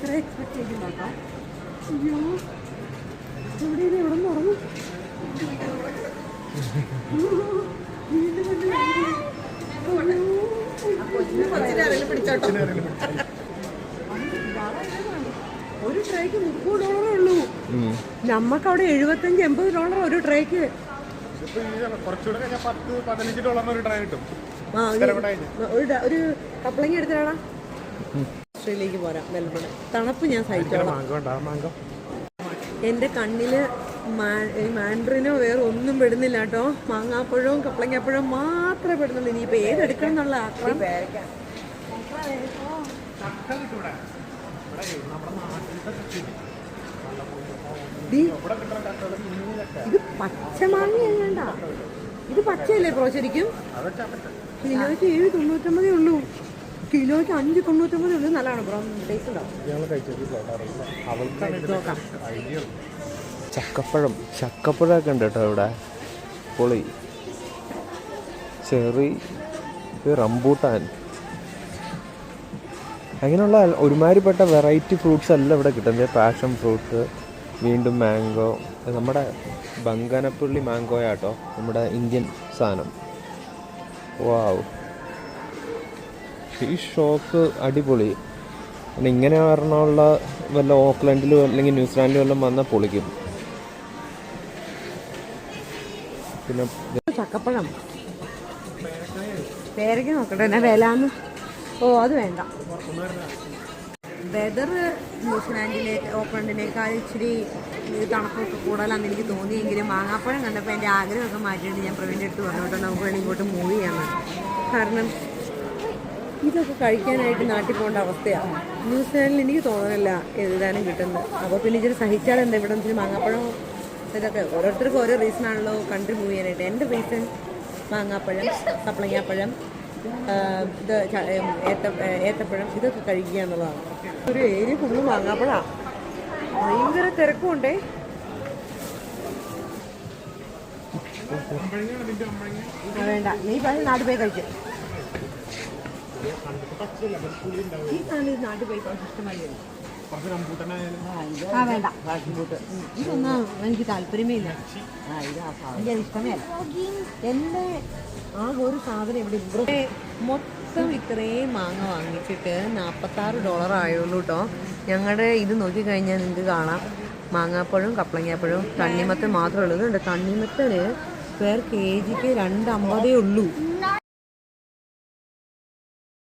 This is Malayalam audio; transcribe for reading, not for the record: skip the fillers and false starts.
ഇത്ര എക്സ്പെക്ട് ചെയ്തില്ല കേട്ടോ. അയ്യോ ഇവിടെ എവിടെ നിന്ന് ഉറങ്ങും. ഒരു ട്രേക്ക് $30 ഉള്ളൂ. നമ്മക്ക് അവിടെ $75-80 ഒരു ട്രേക്ക്. ഒരു കപ്ലങ്ങ എടുത്തിടാ. ഓസ്ട്രേലിയക്ക് പോരാം മെൽബൺ. തണുപ്പ് ഞാൻ സഹിച്ചോളാം. എൻ്റെ കണ്ണിൽ മാൻഡ്രിനോ വേറെ ഒന്നും പെടുന്നില്ല കേട്ടോ. മാങ്ങാപ്പഴവും കപ്ലങ്ങാപ്പഴവും മാത്രമേ പെടുന്നുള്ളൂ. ഇനിയിപ്പോൾ ഏതെടുക്കണം എന്നുള്ള ആക്രം. ഇത് പച്ച മാങ്ങയല്ല, ഇത് പച്ചയല്ലേ ബ്രോ ശരിക്കും? കിലോയ്ക്ക് $7.99 ഉള്ളൂ. കിലോയ്ക്ക് $5.99 ഉള്ളൂ. നല്ലതാണ് ബ്രോ, ടേസ്റ്റ് ഉണ്ടാവും. ചക്കപ്പഴമൊക്കെ ഉണ്ട് കേട്ടോ ഇവിടെ. പൊളി, ചെറി, റംബൂട്ടാൻ, അങ്ങനെയുള്ള ഒരുമാതിരിപ്പെട്ട വെറൈറ്റി ഫ്രൂട്ട്സ് എല്ലാം ഇവിടെ കിട്ടുന്നത്. പാഷൻ ഫ്രൂട്ട്, വീണ്ടും മാംഗോ. നമ്മുടെ ബംഗനപ്പള്ളി മാംഗോയാട്ടോ, നമ്മുടെ ഇന്ത്യൻ സാധനം. വാവ്, ഈ ഷോപ്പ് അടിപൊളി. പിന്നെ ഇങ്ങനെ വരണമുള്ള വല്ല ഓക്ലൻഡിലോ അല്ലെങ്കിൽ ന്യൂസിലാൻഡിലോ എല്ലാം വന്നാൽ പൊളിക്കും. പിന്നെ ചക്കപ്പഴം, പേരയ്ക്ക നോക്കട്ടെ എന്നാ വിലാന്ന്. ഓ അത് വേണ്ട. വെതർ ന്യൂസിലാൻഡിലെ ഓക്ലൻഡിനേക്കാൾ ഇച്ചിരി തണുപ്പൊക്കെ കൂടുതലാണെന്ന് എനിക്ക് തോന്നിയെങ്കിലും മാങ്ങാപ്പഴം കണ്ടപ്പോൾ എൻ്റെ ആഗ്രഹമൊക്കെ മാറ്റിയിട്ട് ഞാൻ പ്രവീണിൻ്റെ അടുത്ത് പറഞ്ഞു കേട്ടോ, നമുക്ക് വേണമെങ്കിൽ ഇങ്ങോട്ട് മൂവ് ചെയ്യാമെന്ന്. കാരണം ഇതൊക്കെ കഴിക്കാനായിട്ട് നാട്ടിൽ പോകേണ്ട അവസ്ഥയാണ്. ന്യൂസിലാൻഡിൽ എനിക്ക് തോന്നുന്നില്ല എഴുതാനും കിട്ടുന്നത്. അപ്പോൾ പിന്നെ ഇച്ചിരി സഹിച്ചാൽ എന്താ, ഇവിടെ ഇച്ചിരി മാങ്ങാപ്പഴം ഇതൊക്കെ ഓരോരുത്തർക്കും ഓരോ റീസണാണല്ലോ കൺട്രി മൂവ് ചെയ്യാനായിട്ട്. എൻ്റെ റീസൺ മാങ്ങാപ്പഴം, കപ്ലങ്ങാപ്പഴം, ഇത് ഏത്തപ്പഴം, ഇതൊക്കെ കഴിക്കുക എന്നുള്ളതാണ്. ഒരു ഏരിയ ഫുള്ള് മാങ്ങാപ്പഴമാണ്. ഭയങ്കര തിരക്കുണ്ടേ. വേണ്ട, നീ പറഞ്ഞ നാട്ടിൽ പോയി കഴിക്കും. ഈ സാധനം നാട്ടിൽ പോയി ഇഷ്ടമായി. വേണ്ട, ഇതൊന്നും എനിക്ക് താല്പര്യമേ ഇല്ല. എനിക്കത് ഇഷ്ടമേ അല്ല. എൻ്റെ ആ ഒരു സാധനം ഇവിടെ മൊത്തം ഇത്രയും മാങ്ങ വാങ്ങിച്ചിട്ട് $46 ആയുള്ളൂ കേട്ടോ. ഞങ്ങളുടെ ഇത് നോക്കിക്കഴിഞ്ഞാൽ നിങ്ങൾക്ക് കാണാം, മാങ്ങാപ്പഴവും കപ്ലങ്ങാപ്പഴവും തണ്ണിമത്തൻ മാത്രമേ ഉള്ളൂ. ഇതുണ്ട്, തണ്ണിമത്തന് പേർ KGക്ക് $2.50 ഉള്ളൂ.